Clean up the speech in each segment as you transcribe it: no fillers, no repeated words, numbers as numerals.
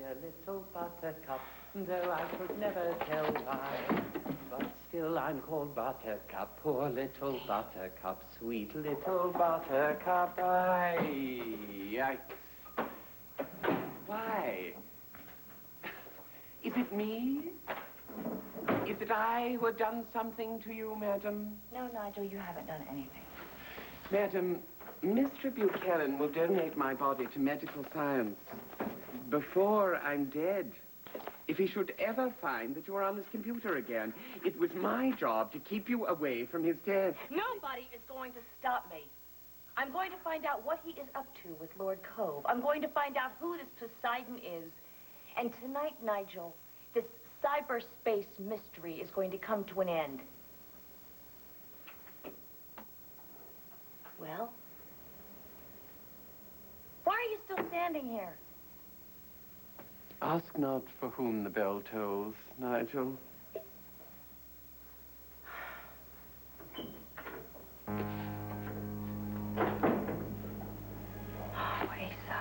dear little buttercup, though I could never tell why. But still I'm called Buttercup, poor little buttercup, sweet little buttercup. Why? Is it me? Is it I who have done something to you, madam? No, Nigel, you haven't done anything. Madam, Mr. Buchanan will donate my body to medical science before I'm dead. If he should ever find that you are on his computer again, it was my job to keep you away from his death. Nobody is going to stop me. I'm going to find out what he is up to with Lord Cove. I'm going to find out who this Poseidon is. And tonight, Nigel, this cyberspace mystery is going to come to an end. Well? Why are you still standing here? Ask not for whom the bell tolls, Nigel. Oh, Asa.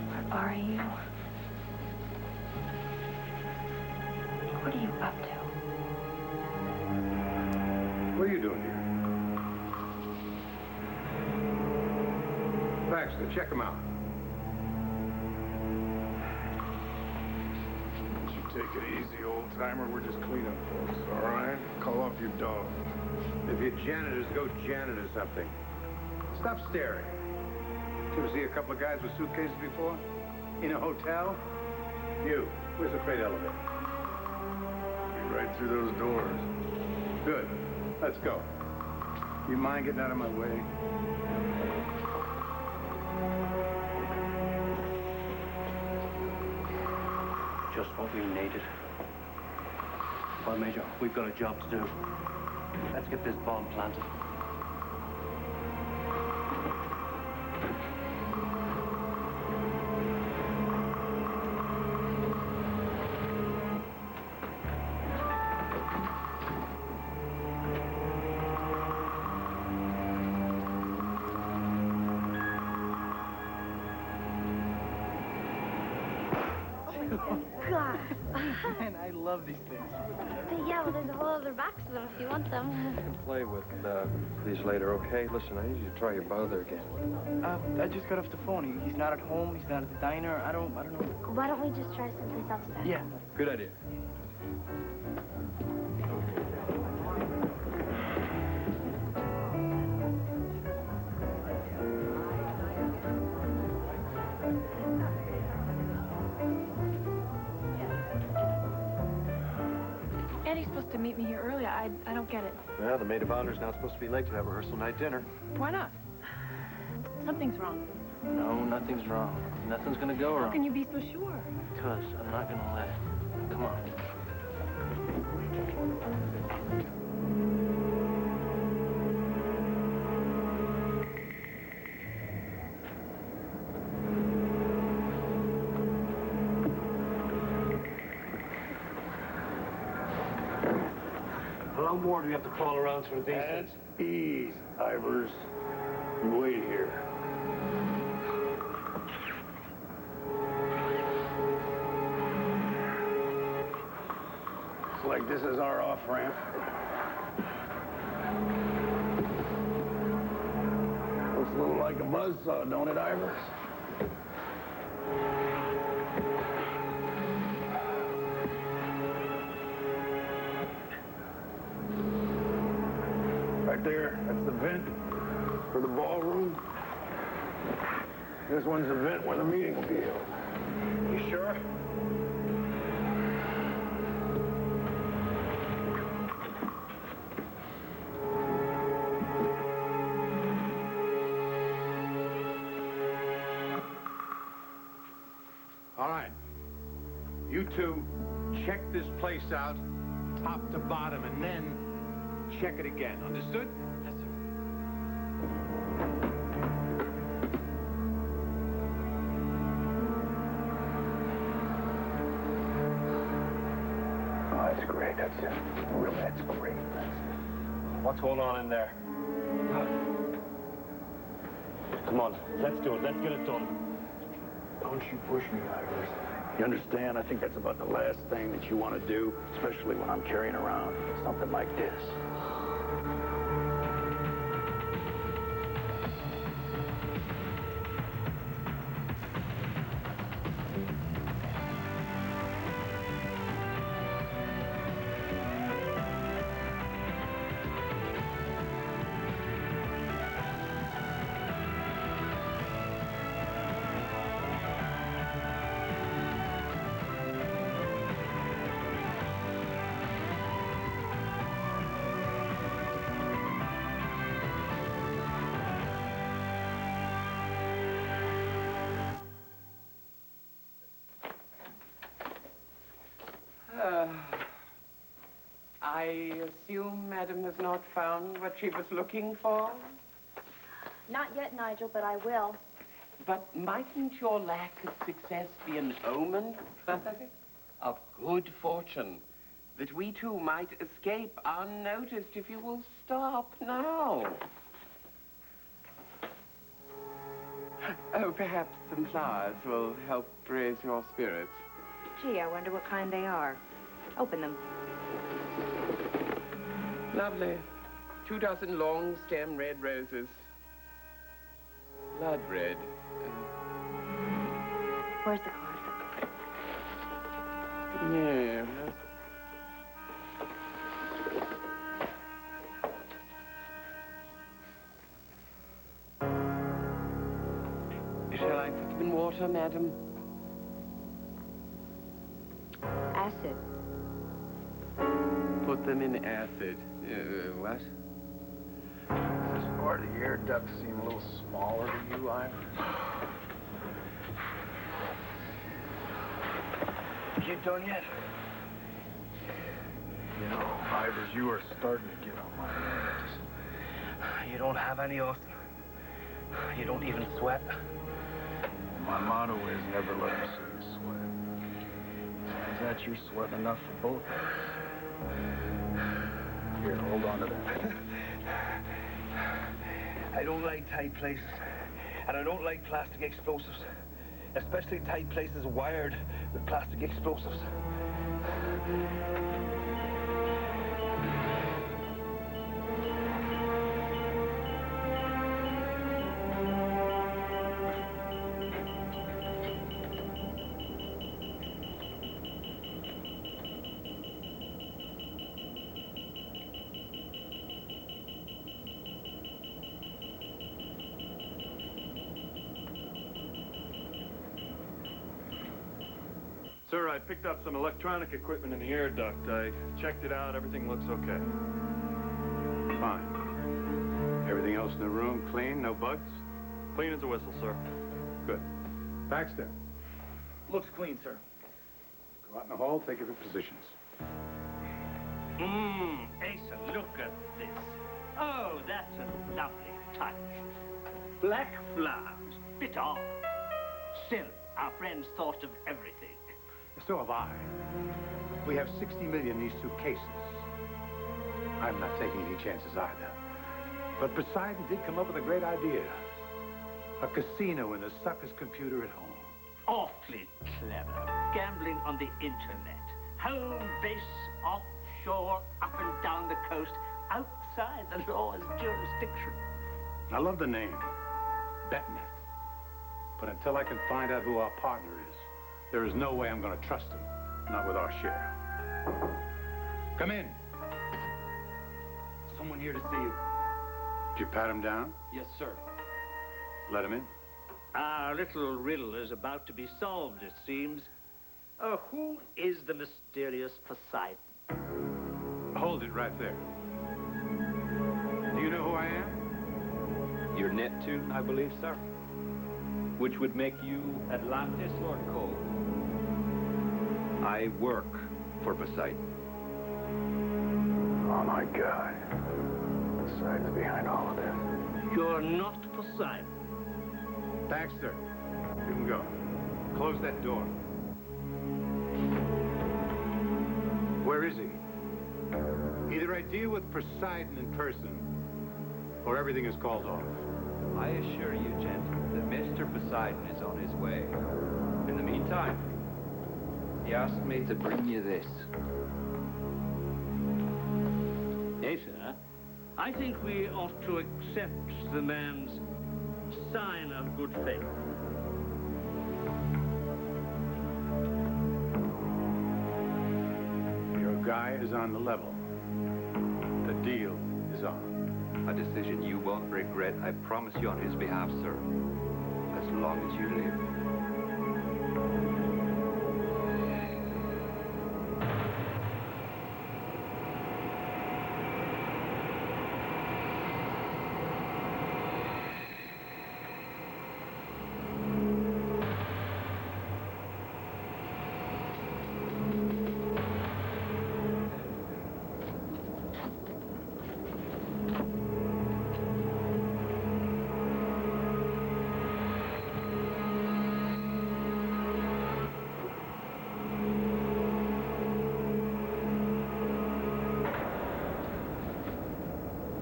Where are you? What are you up to? What are you doing here? Baxter, check him out. Take it easy, old-timer. We're just cleanup folks, all right? Call off your dog. If you're janitors, go janitor something. Stop staring. Did you ever see a couple of guys with suitcases before? In a hotel? You, where's the freight elevator? Be right through those doors. Good. Let's go. You mind getting out of my way? Just what we needed. Well, Major, we've got a job to do. Let's get this bomb planted. God. Man, I love these things. Yeah, well, there's a whole other box of them if you want them. You can play with these later, okay? Listen, I need you to try your brother again. I just got off the phone. He's not at home. He's not at the diner. I don't know. Why don't we just try someplace else then? Yeah. Good idea. Eddie's supposed to meet me here early. I don't get it. Well, the maid of honor's not supposed to be late to that rehearsal night dinner. Why not? Something's wrong. No, nothing's wrong. Nothing's gonna go wrong. How can you be so sure? Because I'm not gonna let it. Come on. How long more do we have to crawl around through these things? Ease, Ivers. You wait here. Looks like this is our off-ramp. Looks a little like a buzzsaw, don't it, Ivers? Right there, that's the vent for the ballroom. This one's the vent where the meeting will be held. You sure? All right. You two check this place out, top to bottom, and then check it again. Understood? Yes, sir. Oh, that's great. That's great. What's going on in there? Come on, let's do it. Let's get it done. Don't you push me, Iris. You understand? I think that's about the last thing that you want to do, especially when I'm carrying around something like this. I assume Madam has not found what she was looking for? Not yet, Nigel, but I will. But mightn't your lack of success be an omen of good fortune? That we two might escape unnoticed if you will stop now. Oh, perhaps some flowers will help raise your spirits. Gee, I wonder what kind they are. Open them. Lovely. 2 dozen long stem red roses. Blood red. Where's the card? Yeah. Shall I put them in water, madam? Acid. Put them in acid. What? Does this part of the air duct seem a little smaller to you, Iris? You done yet? You know, Iris, you are starting to get on my nerves. You don't have any, Austin. You don't even sweat. My motto is never let them see you sweat. Is that you sweating enough for both of us? Here, hold on to that. I don't like tight places. And I don't like plastic explosives. Especially tight places wired with plastic explosives. Sir, I picked up some electronic equipment in the air duct. I checked it out. Everything looks okay. Fine. Everything else in the room clean? No bugs? Clean as a whistle, sir. Good. Baxter, Looks clean, sir. go out in the hall, take your positions. Asa, look at this. Oh, that's a lovely touch. Black flowers, bit odd. Still, our friends thought of everything. So have I. We have 60 million in these suitcases. I'm not taking any chances either. But Poseidon did come up with a great idea. A casino in the sucker's computer at home. Awfully clever. Gambling on the internet. Home base, offshore, up and down the coast, outside the law's jurisdiction. I love the name. BetNet. But until I can find out who our partner is, there is no way I'm going to trust him. Not with our share. Come in. Someone here to see you. Did you pat him down? Yes, sir. Let him in? Our little riddle is about to be solved, it seems. Who is the mysterious Poseidon? Hold it right there. Do you know who I am? You're Neptune, I believe, sir. Which would make you Atlantis, Lord Cole. I work for Poseidon. Oh, my God. Poseidon's behind all of this. You're not Poseidon. Baxter, you can go. Close that door. Where is he? Either I deal with Poseidon in person, or everything is called off. I assure you, gentlemen, that Mr. Mr. Poseidon is on his way. In the meantime, he asked me to bring you this. Asa, I think we ought to accept the man's sign of good faith. Your guy is on the level. The deal is on. A decision you won't regret, I promise you on his behalf, sir. As long as you live.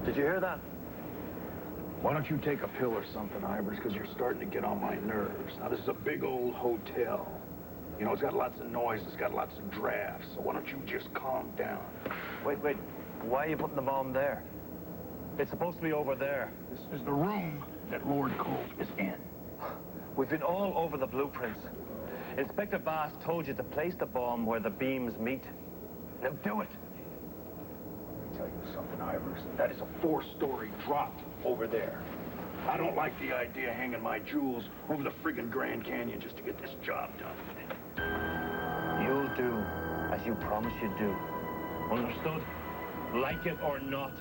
Did you hear that? Why don't you take a pill or something, Ivers, because you're starting to get on my nerves. Now, this is a big old hotel. You know, it's got lots of noise, it's got lots of drafts, so why don't you just calm down? Wait. Why are you putting the bomb there? It's supposed to be over there. This is the room that Lord Cove is in. We've been all over the blueprints. Inspector Bass told you to place the bomb where the beams meet. Now do it. Let me tell you something, Ivers. That is a 4-story drop over there. I don't like the idea of hanging my jewels over the friggin' Grand Canyon just to get this job done. You'll do as you promised you'd do. Understood? Like it or not.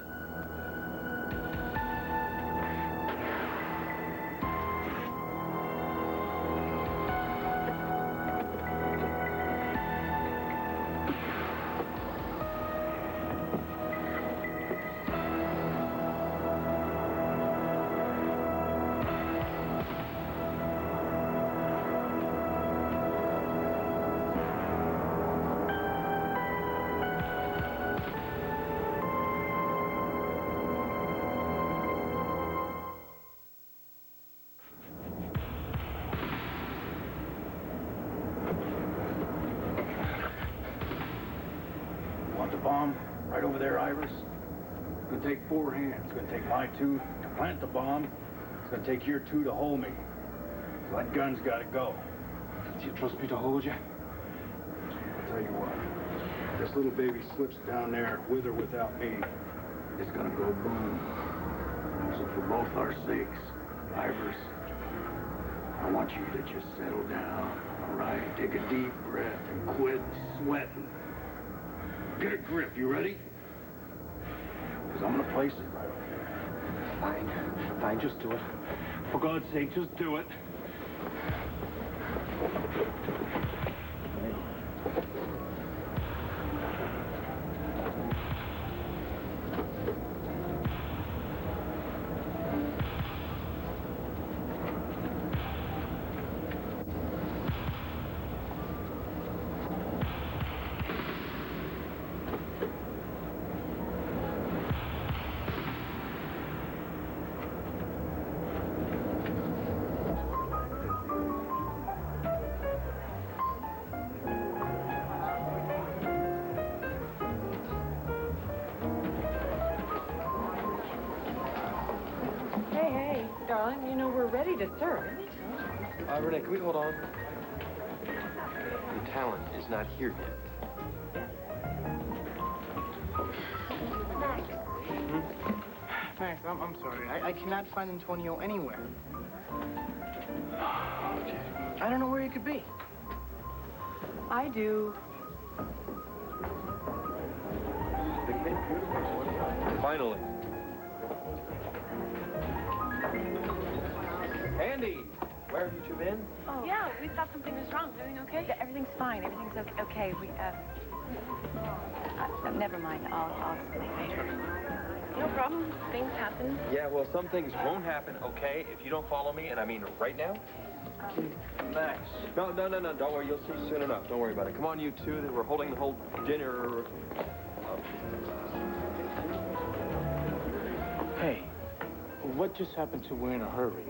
Bomb right over there, Ivers. It's gonna take 4 hands. It's gonna take my 2 to plant the bomb. It's gonna take your 2 to hold me. So that gun's gotta go. Do you trust me to hold you? I'll tell you what. This little baby slips down there with or without me. It's gonna go boom. So for both our sakes, Ivers, I want you to just settle down, all right? Take a deep breath and quit sweating. Get a grip, you ready? Because I'm gonna place it right over there. Fine, just do it. For God's sake, just do it. Darling, you know we're ready to serve. Renee, can we hold on? The talent is not here yet. Max, I'm sorry. I cannot find Antonio anywhere. I don't know where he could be. I do. Finally. Andy, where have you 2 been? Oh. Yeah, we thought something was wrong. Everything okay? Yeah, everything's fine. Everything's okay. We, never mind. I'll explain later. No problem. Things happen. Yeah, well, some things won't happen, okay, if you don't follow me, and I mean right now. Max. No, don't worry, you'll see soon enough. Don't worry about it. Come on, you 2, we're holding the whole dinner. Hey, What just happened to we're in a hurry?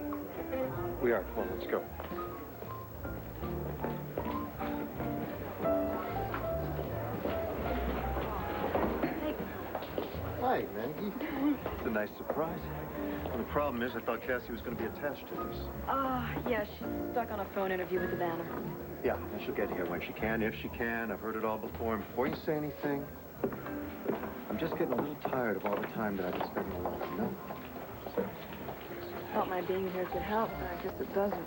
We are. Come on, let's go. Hi, Maggie. It's a nice surprise. Well, the problem is I thought Cassie was going to be attached to this. Yeah, she's stuck on a phone interview with the banner. Yeah, and she'll get here when she can, if she can. I've heard it all before. And before you say anything, I'm just getting a little tired of all the time that I've been spending alone, you know? Thought my being here could help, but I guess it doesn't.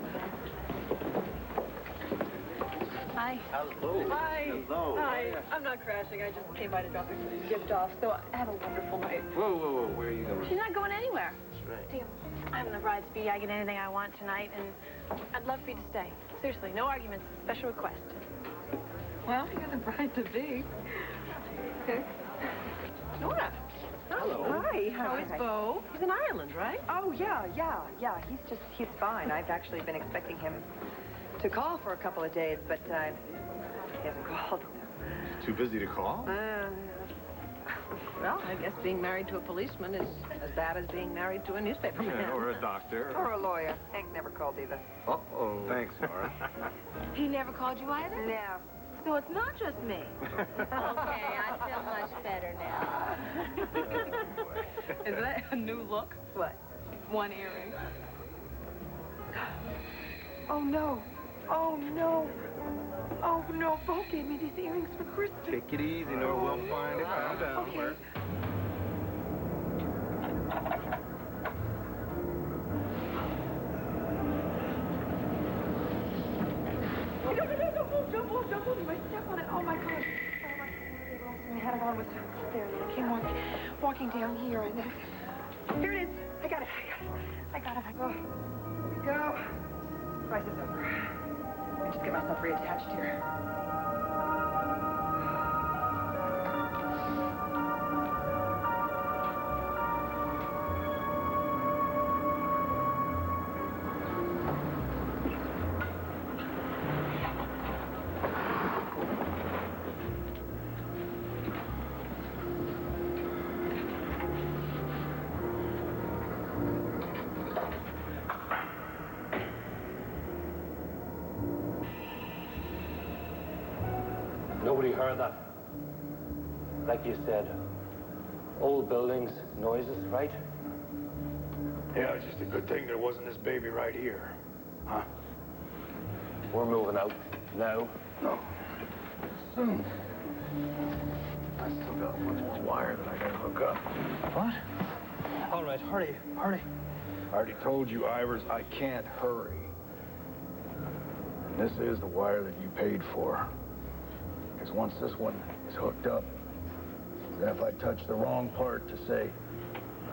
Hi. Hello. Hi. Hello. Hi. I'm not crashing. I just came by to drop a gift off, so have a wonderful night. Whoa. Where are you going? She's not going anywhere. That's right. Damn, I'm the bride-to-be. I get anything I want tonight, and I'd love for you to stay. Seriously, no arguments. Special request. Well, you're the bride-to-be. Okay. Nora. Hello. Hi. How is Beau? He's in Ireland, right? Oh, yeah. He's fine. I've actually been expecting him to call for a couple of days, but he hasn't called. Too busy to call? Well, I guess being married to a policeman is as bad as being married to a newspaperman. Yeah, or a doctor. Or a lawyer. Hank never called either. Uh-oh. Thanks, Nora. He never called you either? No. So it's not just me. Okay, I feel much better now. Is that a new look? What? One earring. Oh, no. Oh, no. Oh, no. Beau gave me these earrings for Christmas. Take it easy, Nora. We'll find it. Calm down. Okay. Don't move. You might step on it. Oh, my gosh. I had it on with there. And I came walking down here. And here it is. I got it. Oh, here we go. Crisis over. I just get myself reattached here. Nobody heard that. Like you said, old buildings, noises, right? Yeah, it's just a good thing there wasn't this baby right here. Huh? We're moving out now. No. Soon. I still got one more wire that I gotta hook up. What? All right, hurry. I already told you, Ivers, I can't hurry. And this is the wire that you paid for. Because once this one is hooked up, then if I touch the wrong part to say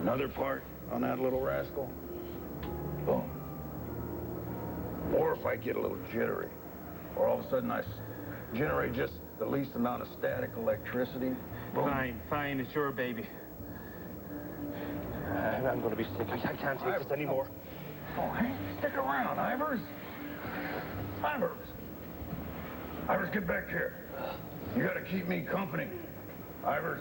another part on that little rascal, boom. Or if I get a little jittery, or all of a sudden I generate just the least amount of static electricity, boom. Fine, it's your baby. I'm going to be sick. I can't take this anymore. Oh, hey, stick around, Ivers. Ivers, get back here. You gotta keep me company. Ivers.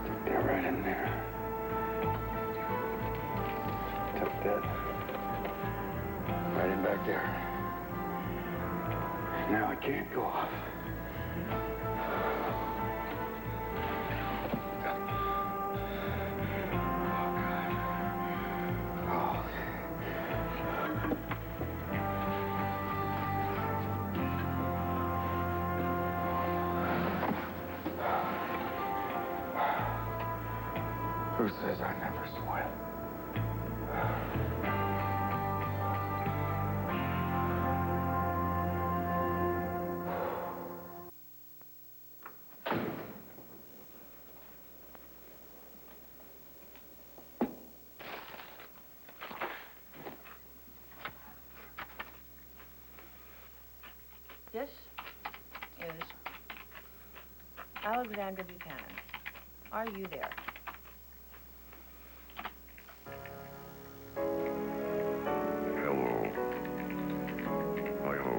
Stick that right in there. Tuck that right in back there. Now it can't go off. Who says I never sweat? This is Alexander Buchanan. Are you there? Hello. I hope.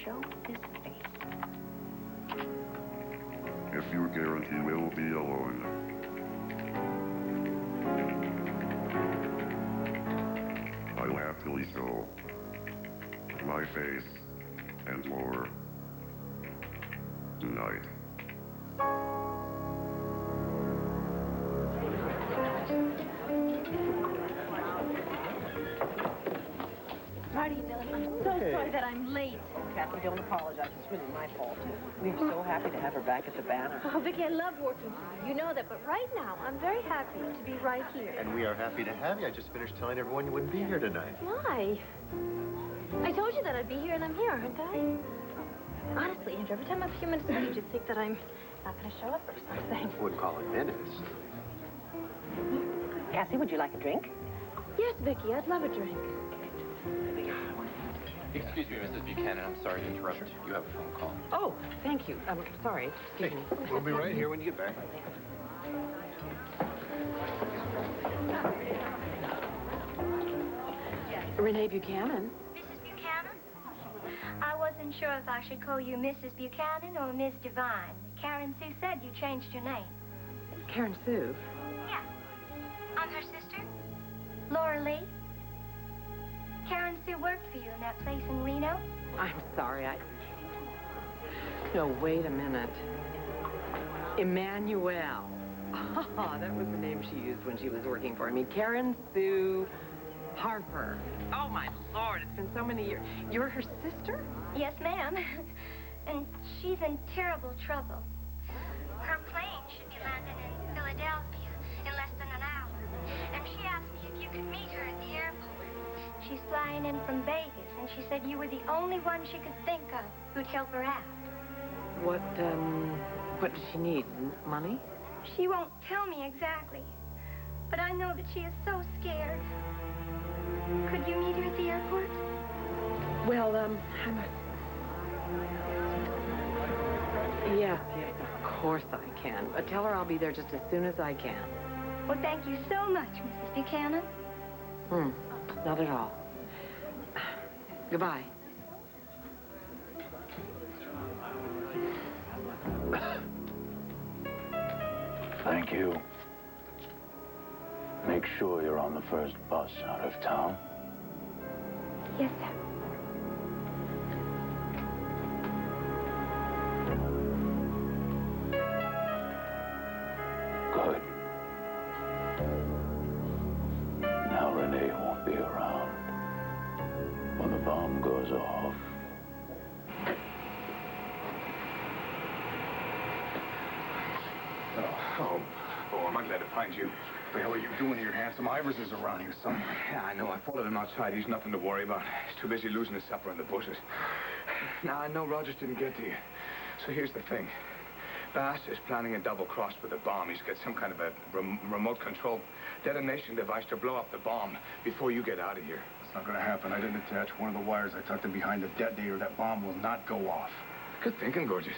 show his face. If you guarantee we'll be alone. I'll happily show my face and more tonight. How do you doing? I'm so sorry that I'm late. Kathy, don't apologize. It's really my fault. We're so happy to have her back at the Banner. Oh, Vicky, I love working for you. You know that, but right now, I'm very happy to be right here. And we are happy to have you. I just finished telling everyone you wouldn't be here tonight. Why? I told you that I'd be here, and I'm here, aren't I? Honestly, Andrew, every time I have a few minutes with you, you'd think that I'm not going to show up or something. Wouldn't call it minutes. Cassie, would you like a drink? Yes, Vicky, I'd love a drink. Excuse me, Mrs. Buchanan. I'm sorry to interrupt. You have a phone call. Oh, thank you. I'm sorry. Excuse me. We'll be right here when you get back. Renee Buchanan. Mrs. Buchanan? I wasn't sure if I should call you Mrs. Buchanan or Miss Devine. Karen Sue said you changed your name. Karen Sue. Yeah. I'm her sister, Laura Lee. Karen Sue worked for you in that place in Reno. I'm sorry, No, wait a minute. Emmanuel. Oh, that was the name she used when she was working for me. Karen Sue Harper. Oh, my Lord, it's been so many years. You're her sister? Yes, ma'am. And she's in terrible trouble. Her plane should be landing in Philadelphia in less than an hour. And she asked me if you could meet her at the airport. She's flying in from Vegas, and she said you were the only one she could think of who'd help her out. What does she need? Money? She won't tell me exactly, but I know that she is so scared. Could you meet her at the airport? Well, yes, of course I can. Tell her I'll be there just as soon as I can. Well, thank you so much, Mrs. Buchanan. Not at all. Goodbye. Thank you. Make sure you're on the first bus out of town. Yes, sir. Good. Now Renee won't be around. When the bomb goes off, Oh, am I glad to find you. What the hell are you doing here, Handsome? Ivers is around here somewhere. Yeah, I know. I followed him outside. He's nothing to worry about. He's too busy losing his supper in the bushes. Now, I know Rogers didn't get to you. So here's the thing. Bass is planning a double cross with a bomb. He's got some kind of a remote control detonation device to blow up the bomb before you get out of here. it's not going to happen. I didn't attach one of the wires. I tucked them behind the detonator. That bomb will not go off. Good thinking, Gorgeous.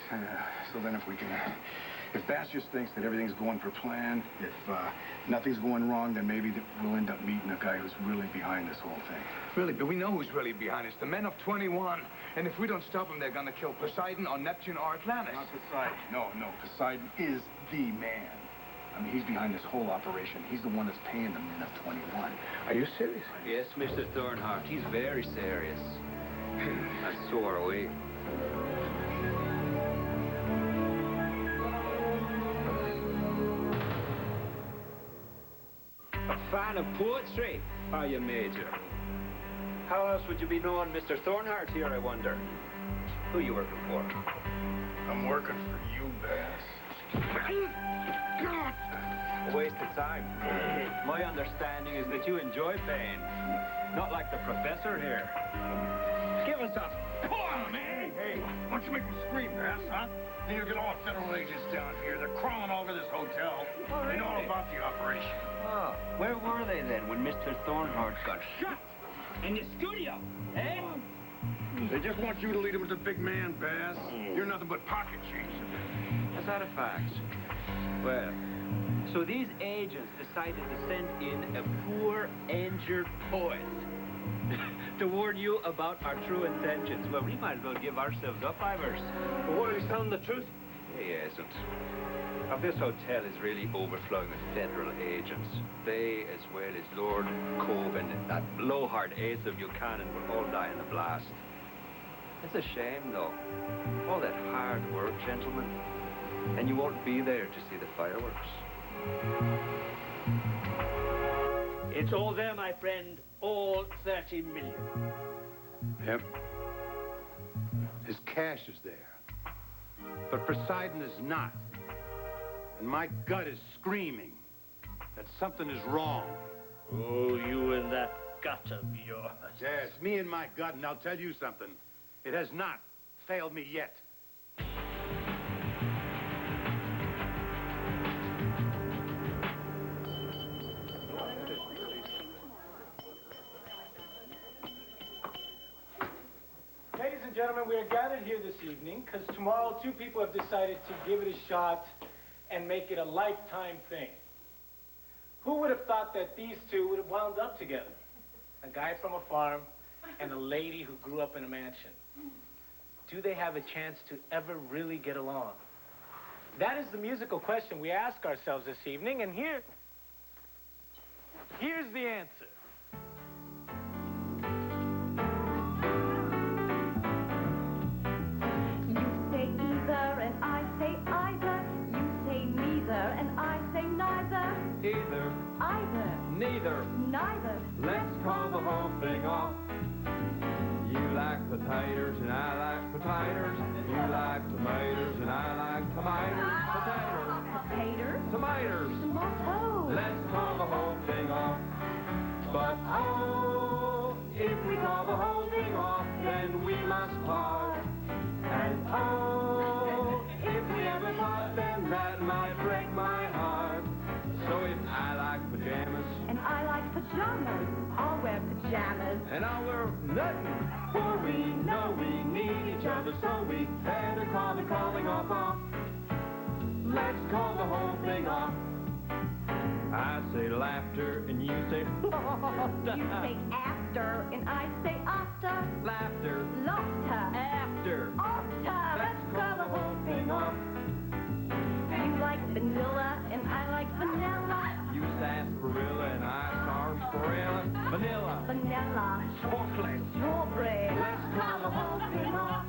So then if we can... If Bass just thinks that everything's going per plan, if nothing's going wrong, then maybe we'll end up meeting a guy who's really behind this whole thing. Really, but we know who's really behind us. The men of 21. And if we don't stop them, they're going to kill Poseidon or Neptune or Atlantis. Not Poseidon. No. Poseidon is the man. I mean, he's behind this whole operation. He's the one that's paying the men of 21. Are you serious? Yes, Mr. Thornhart. He's very serious. And so are we. A fan of poetry, are you, Major? How else would you be knowing Mr. Thornhart here, I wonder? Who are you working for? I'm working for you, Bass. A waste of time. My understanding is that you enjoy pain. Not like the professor here. Give us a Come on, man! Hey, why don't you make them scream, Bass, huh? Then you'll get all federal agents down here. They're crawling all over this hotel. They know all about the operation. Oh, where were they then when Mr. Thornhart got shot? In the studio, eh? They just want you to lead them as a big man, Bass. You're nothing but pocket change to them. Is that a fact? Well, so these agents decided to send in a poor, injured poet. to warn you about our true intentions. Well, we might as well give ourselves up, Ivers. But what, he's telling the truth? He isn't. Now, this hotel is really overflowing with federal agents. They, as well as Lord Cove and that blowhard Asa Buchanan, will all die in the blast. It's a shame, though. All that hard work, gentlemen. And you won't be there to see the fireworks. It's all there, my friend. All 30 million. Yep. His cash is there. But Poseidon is not. And my gut is screaming that something is wrong. Oh, you and that gut of yours. Yes, me and my gut, and I'll tell you something. It has not failed me yet. Ladies and gentlemen, we are gathered here this evening because tomorrow 2 people have decided to give it a shot and make it a lifetime thing. Who would have thought that these 2 would have wound up together? A guy from a farm and a lady who grew up in a mansion. Do they have a chance to ever really get along? That is the musical question we ask ourselves this evening, and here's the answer. You say either and I say either. You say neither and I say neither. Either. Either. Neither. Neither. Let's call the whole thing off. You like potatoes and I like potatoes. You like tomatoes and I like tomatoes. Potatoes. Potatoes. Tomatoes. Tomatoes. Let's call the whole thing off. But oh, if we call the whole thing off, then we must part. And oh, if we ever part, then that might break my heart. So if I like pajamas, And I like pajamas. I'll wear pajamas. and I'll wear nothing, for we know we need each other, so we better call the calling off. Let's call the whole thing off. I say laughter, and you say laughter. You say after and I say after. Laughter. Laughter. After. After. Let's call the whole thing off. You like vanilla and I like vanilla. You sarsaparilla and I sarsaparilla. Vanilla. Vanilla. Chocolate. Strawberry. Let's call the whole thing off.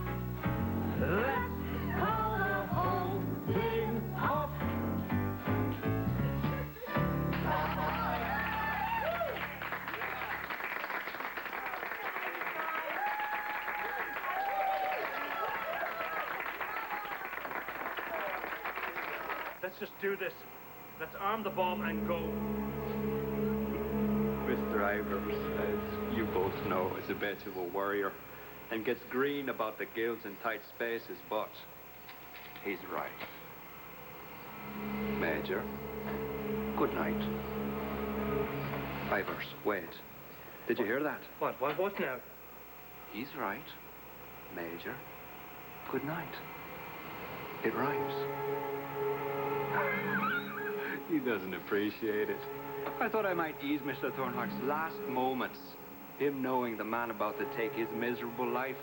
Let's call the whole thing off. Let's just do this. Let's arm the bomb and go. Mr. Ivers, as you both know, is a bit of a warrior and gets green about the guilds and tight spaces, but he's right. Major, good night. Ivers, wait. Did you hear that? What now? He's right. Major, good night. It rhymes. He doesn't appreciate it. I thought I might ease Mr. Thornhart's last moments. Him knowing the man about to take his miserable life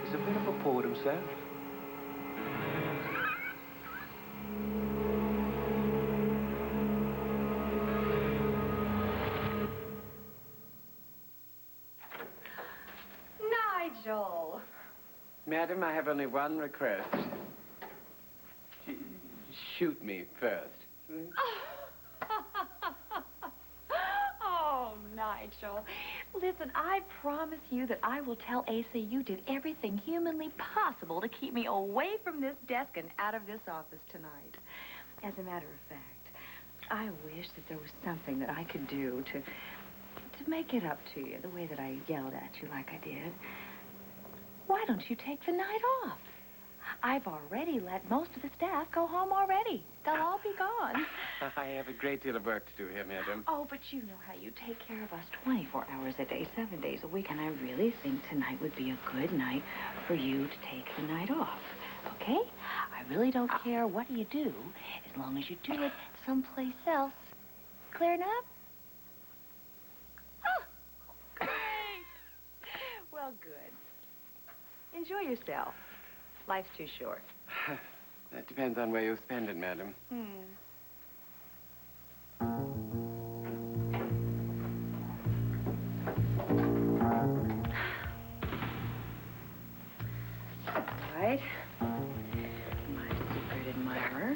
is a bit of a poet himself. Nigel. Madam, I have only one request. Shoot me first. Oh, Nigel. Listen, I promise you that I will tell Asa you did everything humanly possible to keep me away from this desk and out of this office tonight. As a matter of fact, I wish that there was something that I could do to make it up to you the way that I yelled at you like I did. Why don't you take the night off? I've already let most of the staff go home already. They'll all be gone. I have a great deal of work to do here, madam. Oh, but you know how you take care of us 24 hours a day, 7 days a week, and I really think tonight would be a good night for you to take the night off, okay? I really don't care what you do, as long as you do it someplace else. Clear enough? Oh, great. Well, good. Enjoy yourself. Life's too short. That depends on where you spend it, madam. Right. My secret admirer.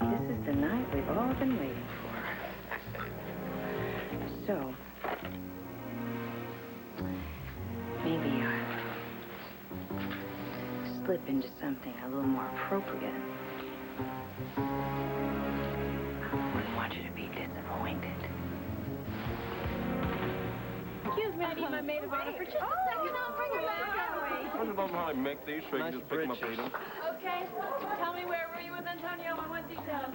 This is the night we've all been waiting for. So, maybe I'll slip into something a little more appropriate. I wouldn't want you to be disappointed. Excuse me, I need my maid of honor for just a second. I'll bring her back. I don't know how I make these, so you can just pick them up and eat them. Okay. Tell me, where were you with Antonio? I want details.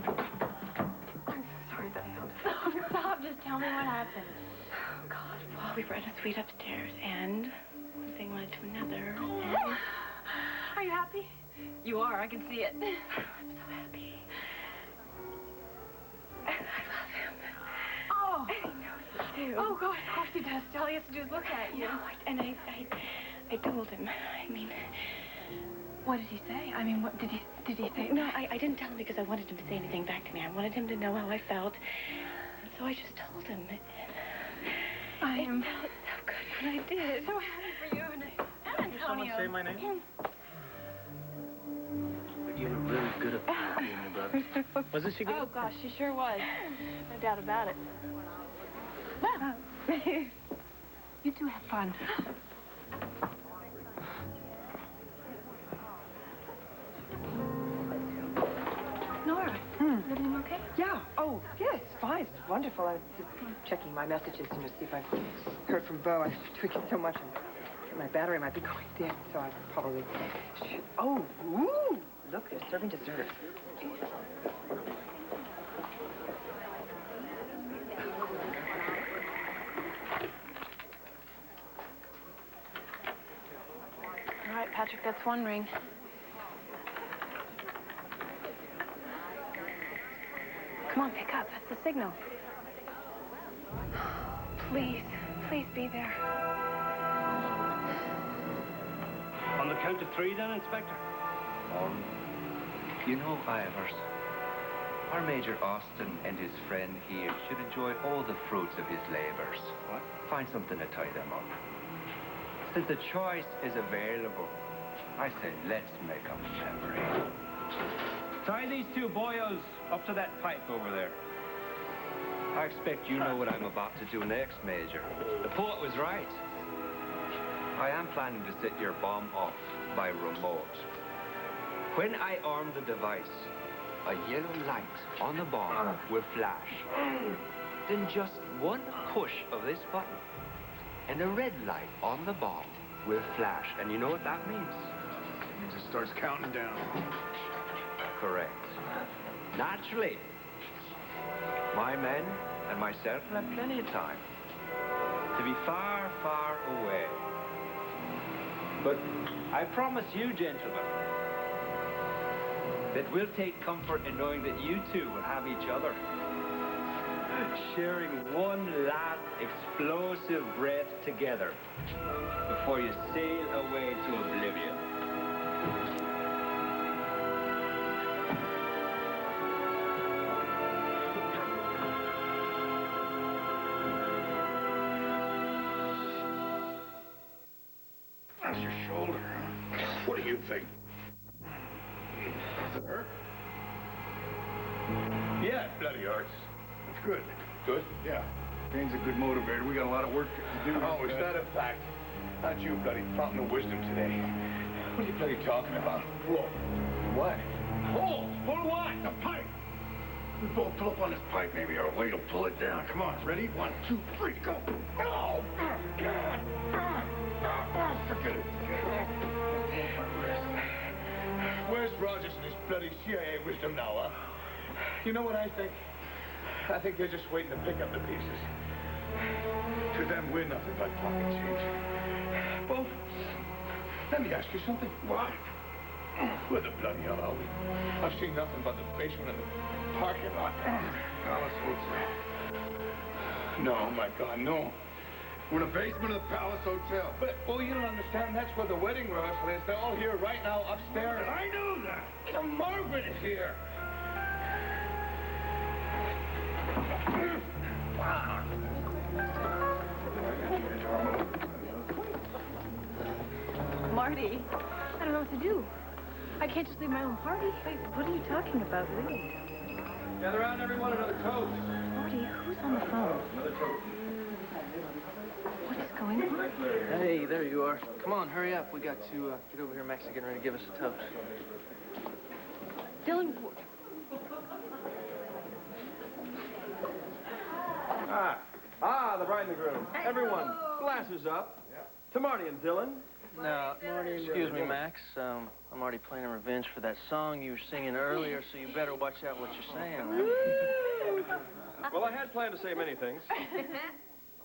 I'm sorry that I held it. Oh, stop. Just tell me what happened. Oh, God. Well, we were in a suite upstairs, and one thing led to another. And... Are you happy? You are. I can see it. I'm so happy. I love him. Oh. And he knows it, too. Oh, God. Of course he does. All he has to do is look at you. No, and I told him. I mean... What did he say? I mean, what did he say? No, I didn't tell him because I wanted him to say anything back to me. I wanted him to know how I felt. And so I just told him. And it felt so good when I did. So happy for you and Antonio. Someone say my name? But you were really good at being your brother. Wasn't she good? Oh, gosh, she sure was. No doubt about it. Well, You two have fun. Nora, everything okay? Yeah. Oh, yes, fine. It's wonderful. I was just checking my messages to see if I heard from Bo. I was tweaking so much, and my battery might be going dead, so I probably should. Oh, ooh! Look, they're serving dessert. all right, Patrick, that's one ring. Come on, pick up. That's the signal. Please, please be there. On the count of 3, then, Inspector? You know, Ivers, our Major Austin and his friend here should enjoy all the fruits of his labors. What? Find something to tie them up. Since the choice is available, I say let's make a memory. Tie these two boyos up to that pipe over there. I expect you know what I'm about to do next, Major. The poet was right. I am planning to set your bomb off by remote. When I arm the device, a yellow light on the bomb will flash. Then just one push of this button, and a red light on the bomb will flash. And you know what that means? It means it starts counting down. Correct. Naturally, my men and myself will have plenty of time to be far, far away. But I promise you, gentlemen, that we'll take comfort in knowing that you two will have each other, sharing one last explosive breath together before you sail away to oblivion. That's your shoulder, huh? What do you think? Does it hurt? Yeah, it bloody hurts. It's good. Good? Yeah. Pain's a good motivator. We got a lot of work to do. Oh, is that a fact? Not you, bloody fountain of wisdom today. What are you bloody talking about? Whoa. What? Pull! Pull what? The pipe! We both pull up on this pipe, maybe our weight will pull it down. Come on, ready? 1, 2, 3, go! Oh, God! Forget it. Where's Rogers and his bloody CIA wisdom now, huh? You know what I think? I think they're just waiting to pick up the pieces. To them, we're nothing but pocket change. Well, let me ask you something. What? Where the bloody hell are we? I've seen nothing but the basement and the parking lot. Now, let's hope so. No, my God, no. We're in the basement of the Palace Hotel. But, oh, you don't understand. That's where the wedding rehearsal is. They're all here right now upstairs. I knew that. Margaret is here. Marty, I don't know what to do. I can't just leave my own party. Wait, what are you talking about, really? Gather around, everyone, another toast. Marty, who's on the phone? Another toast. What is going on? Hey, there you are. Come on, hurry up. We got to get over here. Max is getting ready to give us a toast. Dylan, The bride and the groom. Everyone, glasses up. To Marty and Dylan. Now, excuse me, Max. I'm already planning revenge for that song you were singing earlier, so you better watch out what you're saying. Well, I had planned to say many things.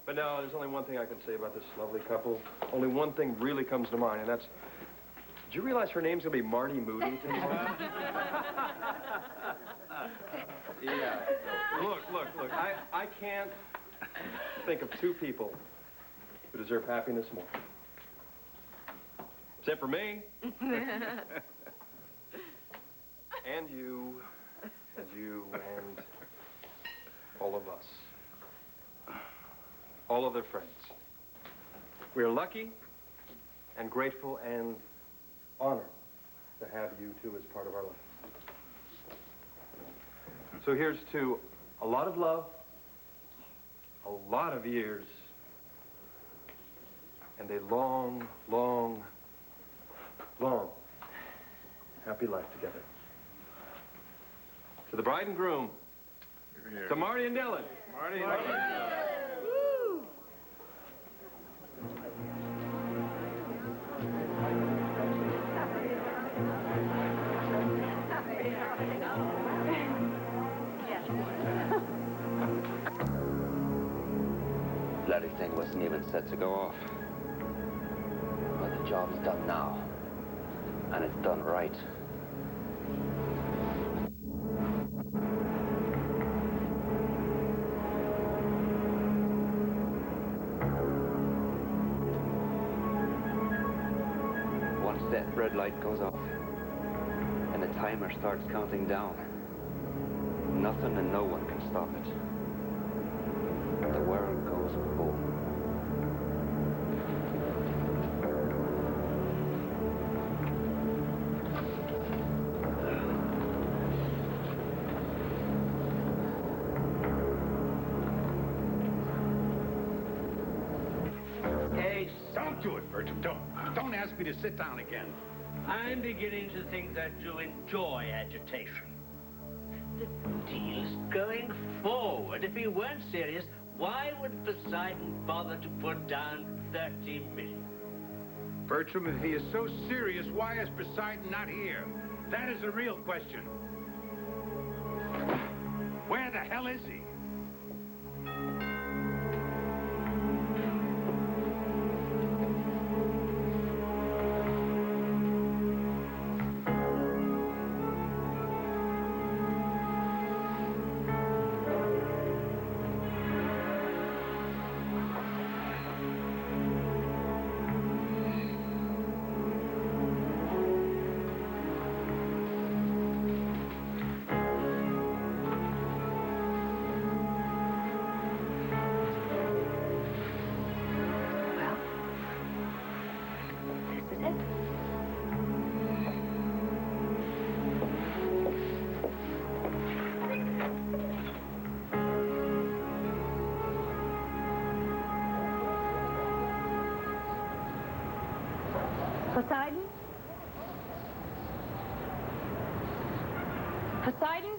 But no, there's only one thing I can say about this lovely couple. Only one thing really comes to mind, and that's... Did you realize her name's gonna be Marty Moody tomorrow? Yeah. Look. I can't think of two people who deserve happiness more. Except for me. And you, and all of us. All of their friends. We are lucky and grateful and honored to have you two as part of our life. So here's to a lot of love, a lot of years, and a long, long, long, happy life together. To the bride and groom, to Marty and Dylan. Marty and Dylan. Bloody thing wasn't even set to go off. But the job's done now. And it's done right. Once that red light goes off, and the timer starts counting down, nothing and no one can stop it. The world goes boom. Hey, don't do it, Bertram. Don't ask me to sit down again. I'm beginning to think that you enjoy agitation. The deal's going forward. If he weren't serious, why would Poseidon bother to put down 30 million? Bertram, if he is so serious, why is Poseidon not here? That is the real question. Where the hell is he? Poseidon? Poseidon?